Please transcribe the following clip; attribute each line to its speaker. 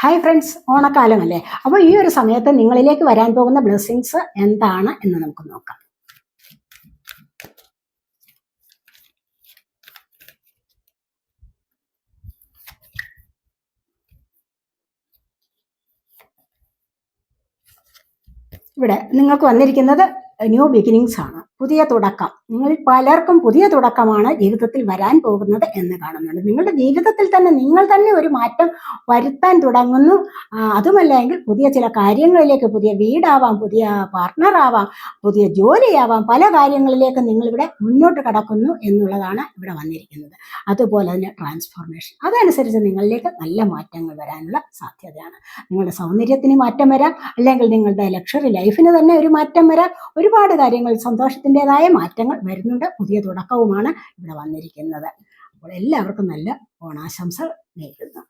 Speaker 1: Hi friends, ഓണക്കാലമല്ലേ. അപ്പോൾ ഈ ഒരു സമയത്ത് നിങ്ങളിലേക്ക് വരാൻ പോകുന്ന ബ്ലെസ്സിങ്സ് എന്താണ് എന്ന് നമുക്ക് നോക്കാം. ഇവിടെ നിങ്ങൾക്ക് വന്നിരിക്കുന്നത് ന്യൂ ബിഗിനിങ്സ് ആണ്, പുതിയ തുടക്കം. നിങ്ങൾ പലർക്കും പുതിയ തുടക്കമാണ് ജീവിതത്തിൽ വരാൻ പോകുന്നത് എന്ന് കാണുന്നുണ്ട്. നിങ്ങളുടെ ജീവിതത്തിൽ തന്നെ നിങ്ങൾ തന്നെ ഒരു മാറ്റം വരുത്താൻ തുടങ്ങുന്നു. അതുമല്ല എങ്കിൽ പുതിയ ചില കാര്യങ്ങളിലേക്ക്, പുതിയ വീടാവാം, പുതിയ പാർട്ട്ണറാവാം, പുതിയ ജോലിയാവാം, പല കാര്യങ്ങളിലേക്ക് നിങ്ങളിവിടെ മുന്നോട്ട് കടക്കുന്നു എന്നുള്ളതാണ് ഇവിടെ വന്നിരിക്കുന്നത്. അതുപോലെ തന്നെ ട്രാൻസ്ഫോർമേഷൻ, അതനുസരിച്ച് നിങ്ങളിലേക്ക് നല്ല മാറ്റങ്ങൾ വരാനുള്ള സാധ്യതയാണ്. നിങ്ങളുടെ സൗന്ദര്യത്തിന് മാറ്റം വരാം, അല്ലെങ്കിൽ നിങ്ങളുടെ ലക്ഷറി ലൈഫിന് തന്നെ ഒരു മാറ്റം വരാം. ഒരുപാട് കാര്യങ്ങൾ, സന്തോഷത്തിൻ്റെതായ മാറ്റങ്ങൾ വരുന്നുണ്ട്. പുതിയ തുടക്കവുമാണ് ഇവിടെ വന്നിരിക്കുന്നത്. അപ്പോൾ എല്ലാവർക്കും നല്ല ഓണാശംസകൾ നേരുന്നു.